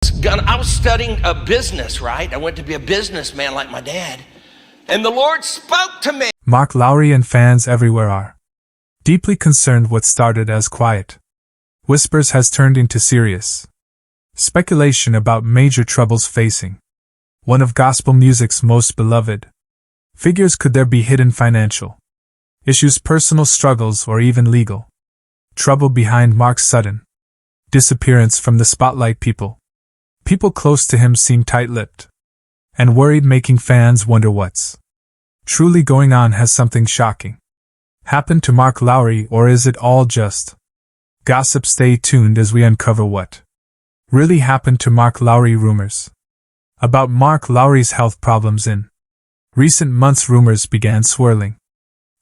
I was studying a business, right? I went to be a businessman like my dad. And the Lord spoke to me. Mark Lowry and fans everywhere are deeply concerned. What started as quiet whispers has turned into serious speculation about major troubles facing one of gospel music's most beloved figures. Could there be hidden financial issues, personal struggles, or even legal trouble behind Mark's sudden disappearance from the spotlight? People close to him seem tight-lipped and worried, making fans wonder what's truly going on. Has something shocking happened to Mark Lowry, or is it all just gossip? Stay tuned as we uncover what really happened to Mark Lowry. Rumors about Mark Lowry's health problems in recent months. Rumors began swirling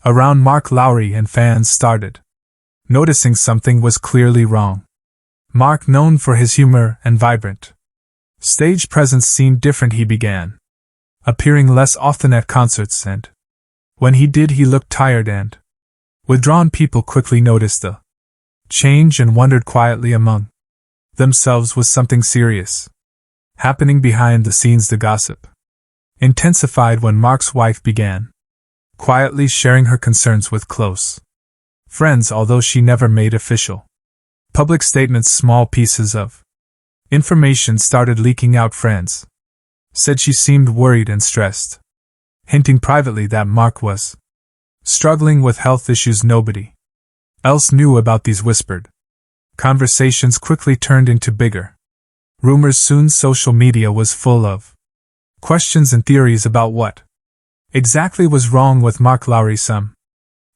around Mark Lowry, and fans started noticing something was clearly wrong. Mark, known for his humor and vibrant stage presence, seemed different. He began appearing less often at concerts, and when he did, he looked tired and withdrawn. People quickly noticed the change and wondered quietly among themselves, was something serious happening behind the scenes? The gossip intensified when Mark's wife began quietly sharing her concerns with close friends, although she never made official public statements. Small pieces of information started leaking out. Friends said she seemed worried and stressed, hinting privately that Mark was struggling with health issues. Nobody else knew about these whispered conversations. Quickly turned into bigger rumors. Soon social media was full of questions and theories about what exactly was wrong with Mark Lowry. Some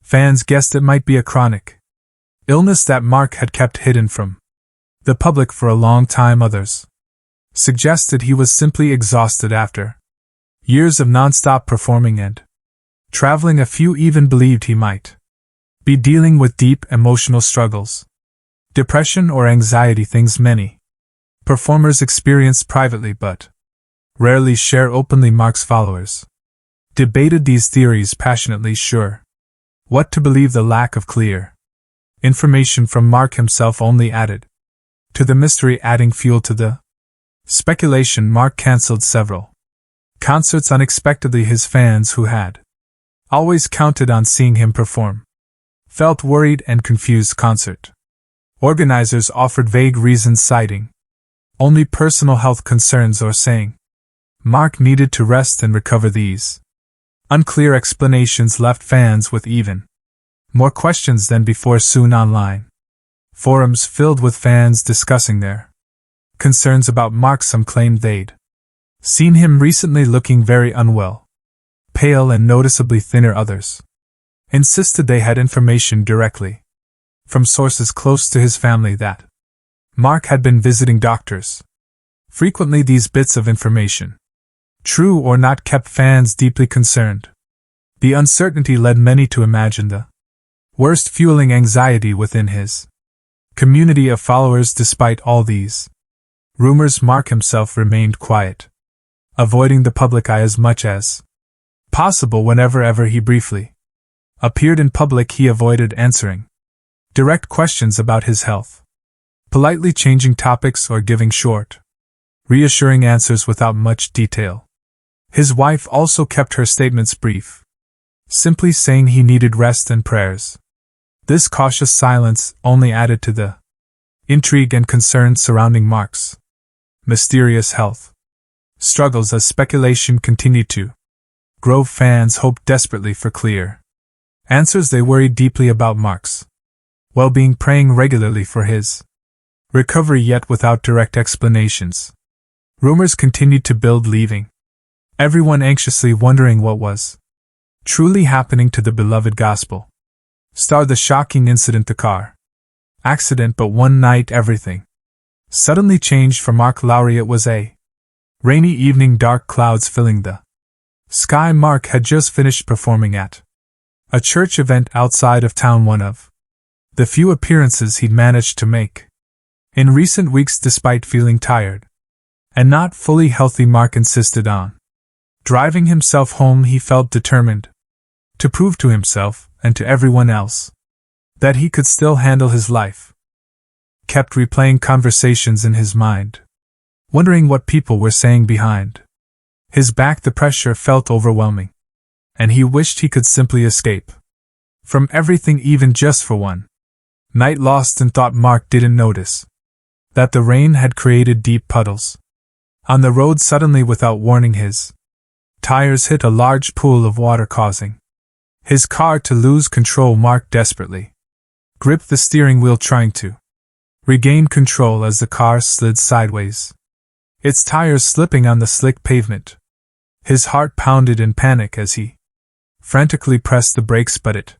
fans guessed it might be a chronic illness that Mark had kept hidden from the public for a long time. Others suggested he was simply exhausted after years of non-stop performing and traveling. A few even believed he might be dealing with deep emotional struggles, depression or anxiety, things many performers experience privately but rarely share openly. Mark's followers debated these theories passionately, sure what to believe. The lack of clear information from Mark himself only added to the mystery, adding fuel to the speculation. Mark cancelled several concerts unexpectedly. His fans, who had always counted on seeing him perform, felt worried and confused. Concert organizers offered vague reasons, citing only personal health concerns or saying Mark needed to rest and recover. These unclear explanations left fans with even more questions than before. Soon online forums filled with fans discussing their concerns about Mark. Some claimed they'd seen him recently looking very unwell, pale and noticeably thinner. Others insisted they had information directly from sources close to his family that Mark had been visiting doctors frequently. These bits of information, true or not, kept fans deeply concerned. The uncertainty led many to imagine the worst, fueling anxiety within his community of followers. Despite all these rumors, Mark himself remained quiet, avoiding the public eye as much as possible. Whenever he briefly appeared in public, he avoided answering direct questions about his health, politely changing topics or giving short, reassuring answers without much detail. His wife also kept her statements brief, simply saying he needed rest and prayers. This cautious silence only added to the intrigue and concern surrounding Mark's mysterious health struggles. As speculation continued to grow, fans hoped desperately for clear answers. They worried deeply about Mark's well-being, praying regularly for his recovery, yet without direct explanations. Rumors continued to build, leaving everyone anxiously wondering what was truly happening to the beloved gospel star. The shocking incident, the car accident. But one night everything suddenly changed for Mark Lowry. It was a rainy evening, dark clouds filling the sky. Mark had just finished performing at a church event outside of town, one of the few appearances he'd managed to make in recent weeks. Despite feeling tired and not fully healthy, Mark insisted on driving himself home. He felt determined to prove to himself and to everyone else that he could still handle his life. Kept replaying conversations in his mind wondering what people were saying behind. His back, the pressure felt overwhelming, and he wished he could simply escape from everything, even just for one night. Lost in thought, Mark didn't notice that the rain had created deep puddles on the road. Suddenly, without warning, his tires hit a large pool of water, causing his car to lose control. Mark desperately gripped the steering wheel, trying to regain control as the car slid sideways, its tires slipping on the slick pavement. His heart pounded in panic as he frantically pressed the brakes, but it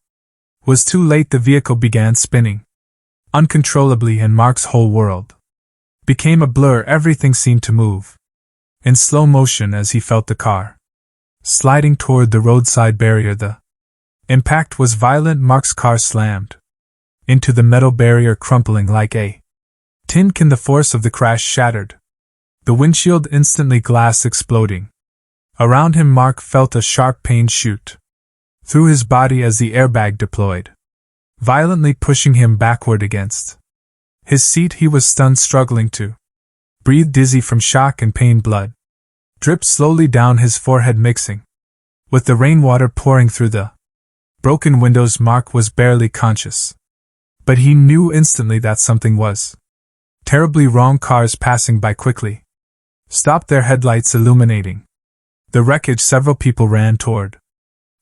was too late. The vehicle began spinning uncontrollably, and Mark's whole world became a blur. Everything seemed to move in slow motion as he felt the car sliding toward the roadside barrier. The impact was violent. Mark's car slammed into the metal barrier, crumpling like a tin can. The force of the crash shattered the windshield instantly, glass exploding around him. Mark felt a sharp pain shoot through his body as the airbag deployed, violently pushing him backward against his seat. He was stunned, struggling to breathe, dizzy from shock and pain. Blood dripped slowly down his forehead, mixing with the rainwater pouring through the broken windows. Mark was barely conscious, but he knew instantly that something was terribly wrong. Cars passing by quickly stopped, their headlights illuminating the wreckage. Several people ran toward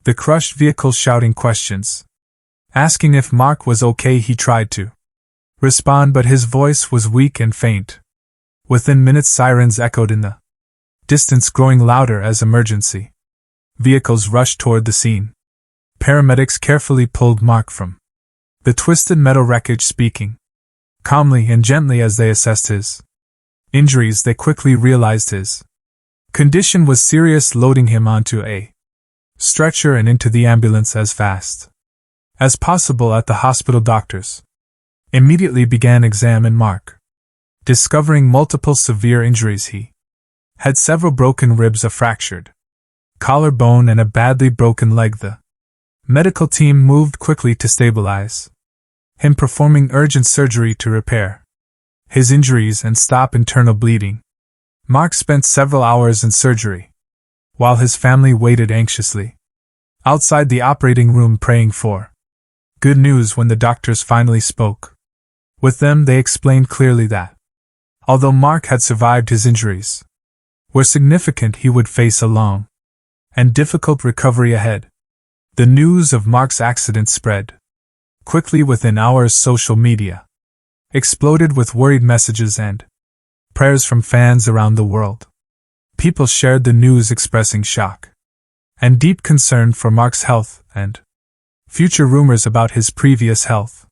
the crushed vehicle, shouting questions, asking if Mark was okay. He tried to respond, but his voice was weak and faint. Within minutes, sirens echoed in the distance, growing louder as emergency vehicles rushed toward the scene. Paramedics carefully pulled Mark from the twisted metal wreckage, speaking calmly and gently as they assessed his injuries. They quickly realized his condition was serious, loading him onto a stretcher and into the ambulance as fast as possible. At the hospital, doctors immediately began examining Mark, discovering multiple severe injuries. He had several broken ribs, a fractured collarbone, and a badly broken leg. The medical team moved quickly to stabilize him, performing urgent surgery to repair his injuries and stop internal bleeding. Mark spent several hours in surgery, while his family waited anxiously outside the operating room, praying for good news. When the doctors finally spoke with them, they explained clearly that although Mark had survived, his injuries were significant. He would face a long and difficult recovery ahead. The news of Mark's accident spread quickly within hours. Social media exploded with worried messages and prayers from fans around the world. People shared the news, expressing shock and deep concern for Mark's health and future. Rumors about his previous health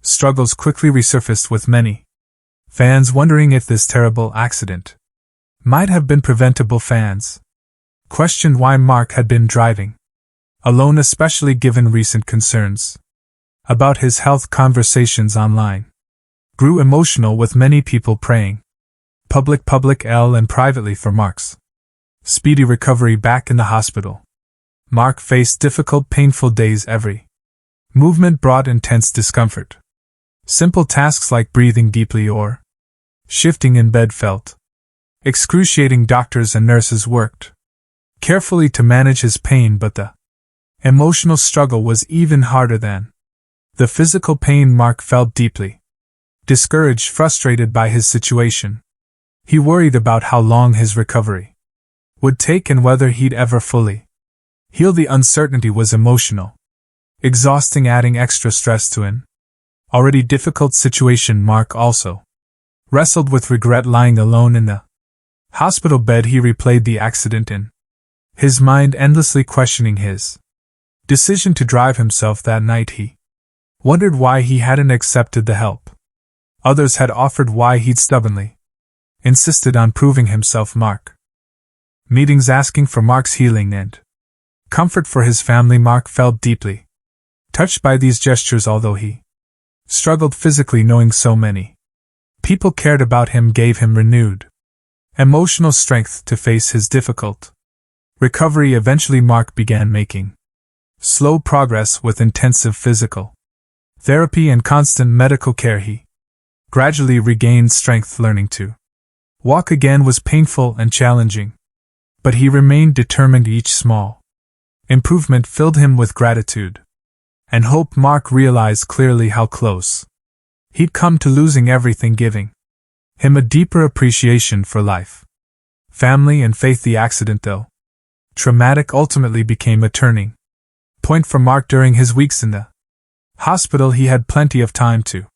struggles quickly resurfaced, with many fans wondering if this terrible accident might have been preventable. Fans questioned why Mark had been driving alone, especially given recent concerns about his health. Conversations online grew emotional, with many people praying public and privately for Mark's speedy recovery. Back in the hospital, Mark faced difficult, painful days. Every movement brought intense discomfort. Simple tasks like breathing deeply or shifting in bed felt excruciating. Doctors and nurses worked carefully to manage his pain, but the emotional struggle was even harder than the physical pain. Mark felt deeply discouraged, frustrated by his situation. He worried about how long his recovery would take and whether he'd ever fully heal. The uncertainty was emotional, exhausting, adding extra stress to an already difficult situation. Mark also wrestled with regret. Lying alone in the hospital bed, he replayed the accident in his mind, endlessly questioning his decision to drive himself that night. He wondered why he hadn't accepted the help others had offered, why he'd stubbornly insisted on proving himself. Mark meetings asking for Mark's healing and comfort for his family. Mark felt deeply touched by these gestures, although he struggled physically. Knowing so many people cared about him gave him renewed emotional strength to face his difficult recovery. Eventually, Mark began making slow progress with intensive physical therapy and constant medical care. He gradually regained strength, learning to Walk again was painful and challenging, but he remained determined. Each small improvement filled him with gratitude and hope. Mark realized clearly how close he'd come to losing everything, giving him a deeper appreciation for life, family, and faith. The accident, though traumatic, ultimately became a turning point for Mark. During his weeks in the hospital, he had plenty of time to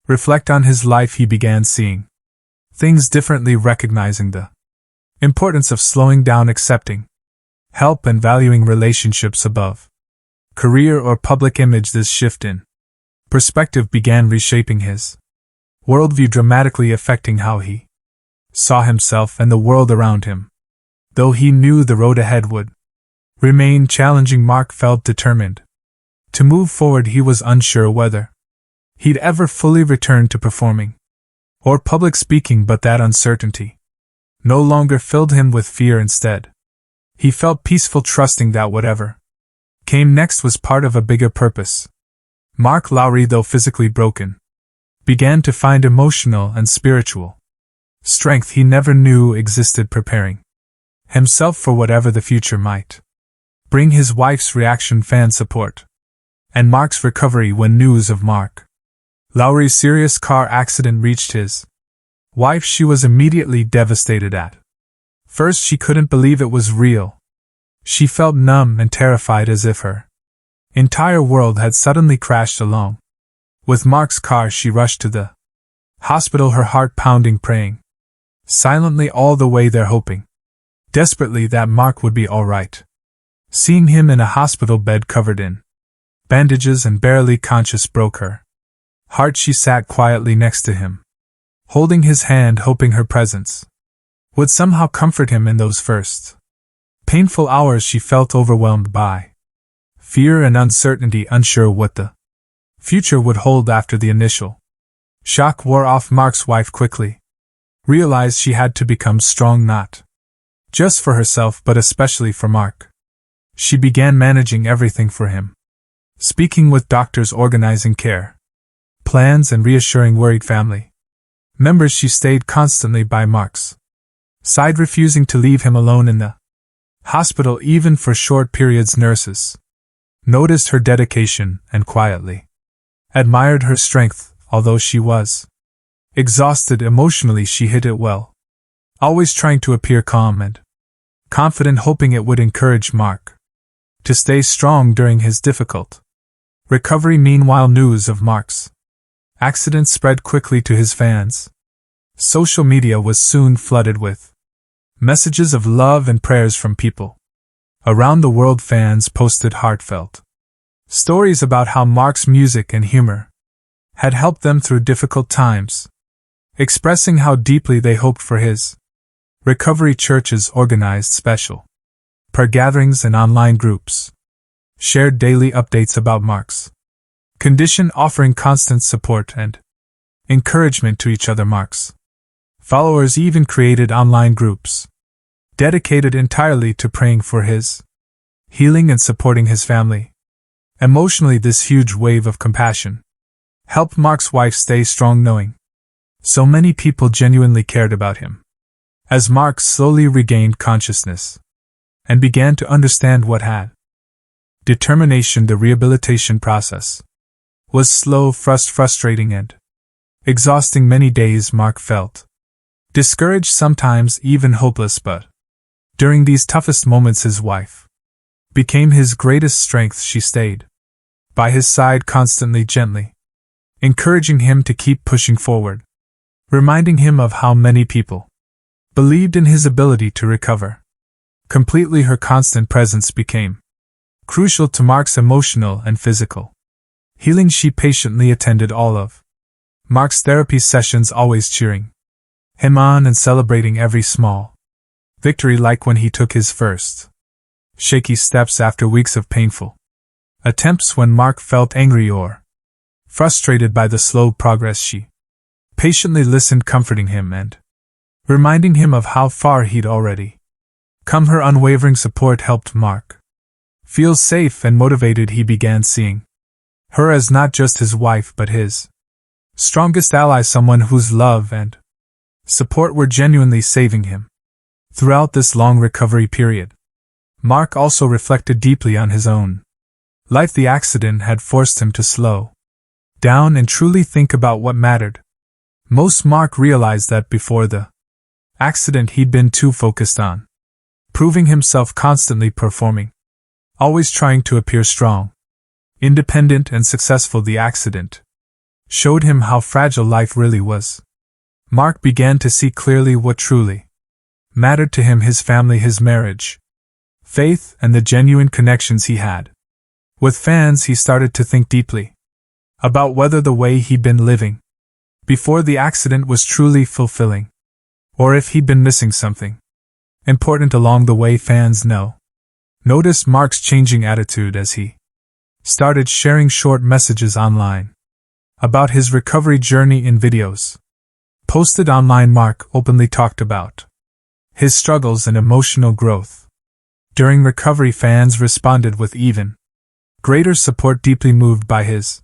reflect on his life. He began seeing things differently, recognizing the importance of slowing down, accepting help, and valuing relationships above career or public image. This shift in perspective began reshaping his worldview, dramatically affecting how he saw himself and the world around him. Though he knew the road ahead would remain challenging, Mark felt determined to move forward. He was unsure whether he'd ever fully return to performing or public speaking, but that uncertainty no longer filled him with fear. Instead, he felt peaceful, trusting that whatever came next was part of a bigger purpose. Mark Lowry, though physically broken, began to find emotional and spiritual strength he never knew existed, preparing himself for whatever the future might bring. His wife's reaction, fan support, and Mark's recovery. When news of Mark Lowry's serious car accident reached his wife, she was immediately devastated. At first, she couldn't believe it was real. She felt numb and terrified, as if her entire world had suddenly crashed. Along with Mark's car, she rushed to the hospital, her heart pounding, praying silently all the way there, hoping desperately that Mark would be all right. Seeing him in a hospital bed covered in bandages and barely conscious broke her heart. She sat quietly next to him, holding his hand, hoping her presence would somehow comfort him in those first painful hours. She felt overwhelmed by fear and uncertainty, unsure what the future would hold. After the initial shock wore off, Mark's wife quickly realized she had to become strong, not just for herself but especially for Mark. She began managing everything for him, speaking with doctors, organizing care plans, and reassuring worried family members. She stayed constantly by Mark's side, refusing to leave him alone in the hospital, even for short periods. Nurses noticed her dedication and quietly admired her strength. Although she was exhausted emotionally, she hid it well, always trying to appear calm and confident, hoping it would encourage Mark to stay strong during his difficult recovery. Meanwhile, news of Mark's accident spread quickly to his fans. Social media was soon flooded with messages of love and prayers from people around the world. Fans posted heartfelt stories about how Mark's music and humor had helped them through difficult times, expressing how deeply they hoped for his recovery. Churches organized special prayer gatherings, and online groups shared daily updates about Mark's condition, offering constant support and encouragement to each other. Mark's followers even created online groups dedicated entirely to praying for his healing and supporting his family. Emotionally, this huge wave of compassion helped Mark's wife stay strong, knowing so many people genuinely cared about him. As Mark slowly regained consciousness and began to understand what had determination, the rehabilitation process was slow, frustrating, and exhausting. Many days Mark felt discouraged, sometimes even hopeless, but during these toughest moments his wife became his greatest strength. She stayed by his side constantly, gently encouraging him to keep pushing forward, reminding him of how many people believed in his ability to recover completely. Her constant presence became crucial to Mark's emotional and physical healing. She patiently attended all of Mark's therapy sessions, always cheering him on and celebrating every small victory, like when he took his first shaky steps after weeks of painful attempts. When Mark felt angry or frustrated by the slow progress, she patiently listened, comforting him and reminding him of how far he'd already come. Her unwavering support helped Mark feel safe and motivated. He began seeing her as not just his wife but his strongest ally, someone whose love and support were genuinely saving him. Throughout this long recovery period, Mark also reflected deeply on his own life. The accident had forced him to slow down and truly think about what mattered most. Mark realized that before the accident he'd been too focused on proving himself, constantly performing, always trying to appear strong, independent, and successful. The accident showed him how fragile life really was. Mark began to see clearly what truly mattered to him: his family, his marriage, faith, and the genuine connections he had with fans. He started to think deeply about whether the way he'd been living before the accident was truly fulfilling, or if he'd been missing something important along the way. Fans noticed Mark's changing attitude as he started sharing short messages online about his recovery journey. In videos posted online, Mark openly talked about his struggles and emotional growth. During recovery, fans responded with even greater support. Deeply moved by his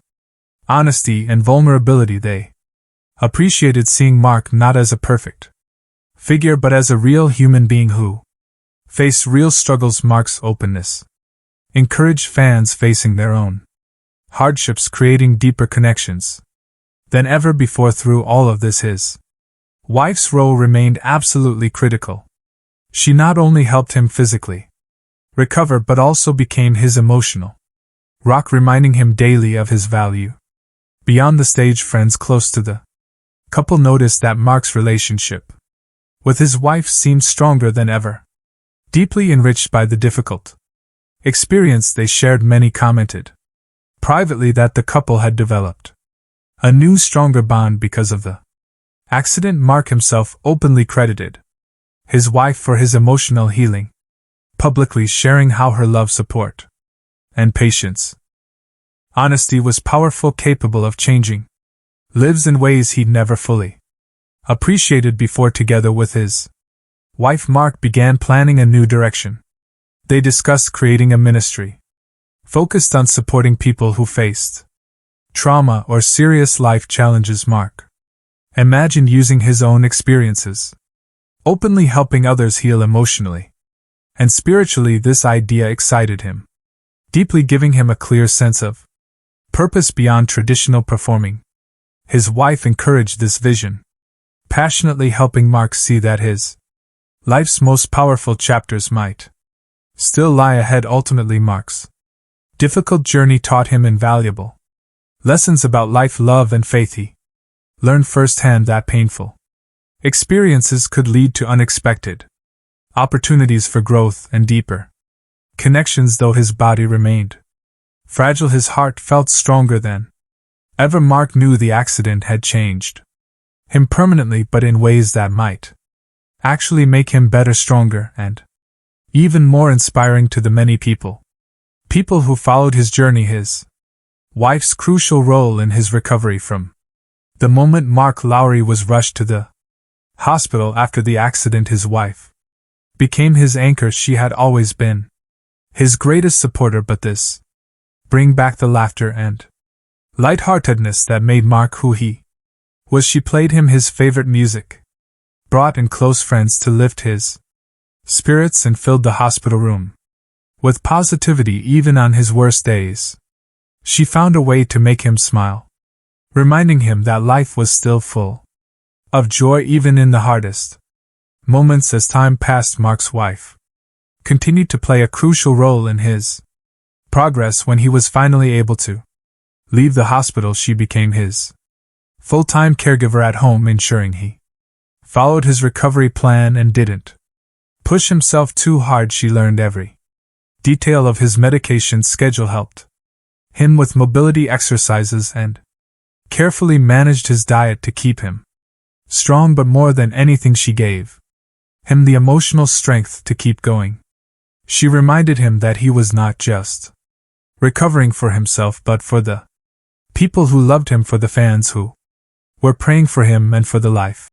honesty and vulnerability, they appreciated seeing Mark not as a perfect figure but as a real human being who faced real struggles. Mark's openness encouraged fans facing their own hardships, creating deeper connections than ever before. Through all of this, his wife's role remained absolutely critical. She not only helped him physically recover but also became his emotional rock, reminding him daily of his value. Beyond the stage, friends close to the couple noticed that Mark's relationship with his wife seemed stronger than ever. Deeply enriched by the difficult experience they shared, many commented privately that the couple had developed a new, stronger bond because of the accident. Mark himself openly credited his wife for his emotional healing, publicly sharing how her love, support, and patience, honesty was powerful, capable of changing lives in ways he'd never fully appreciated before. Together with his wife, Mark began planning a new direction. They discussed creating a ministry focused on supporting people who faced trauma or serious life challenges. Mark imagined using his own experiences, openly helping others heal emotionally and spiritually. This idea excited him deeply, giving him a clear sense of purpose beyond traditional performing. His wife encouraged this vision, passionately helping Mark see that his life's most powerful chapters might still lie ahead. Ultimately, Mark's difficult journey taught him invaluable lessons about life, love, and faith. He learned firsthand that painful experiences could lead to unexpected opportunities for growth and deeper connections. Though his body remained fragile, his heart felt stronger than ever. Mark knew the accident had changed him permanently, but in ways that might actually make him better, stronger, and even more inspiring to the many people who followed his journey. His wife's crucial role in his recovery: from the moment Mark Lowry was rushed to the hospital after the accident, his wife became his anchor. She had always been his greatest supporter, but this bring back the laughter and lightheartedness that made Mark who he was. She played him his favorite music, brought in close friends to lift his spirits, and filled the hospital room with positivity even on his worst days. She found a way to make him smile, reminding him that life was still full of joy even in the hardest moments. As time passed, Mark's wife continued to play a crucial role in his progress. When he was finally able to leave the hospital, she became his full-time caregiver at home, ensuring he followed his recovery plan and didn't push himself too hard. She learned every detail of his medication schedule, helped him with mobility exercises, and carefully managed his diet to keep him strong. But more than anything, she gave him the emotional strength to keep going. She reminded him that he was not just recovering for himself but for the people who loved him, for the fans who were praying for him, and for the life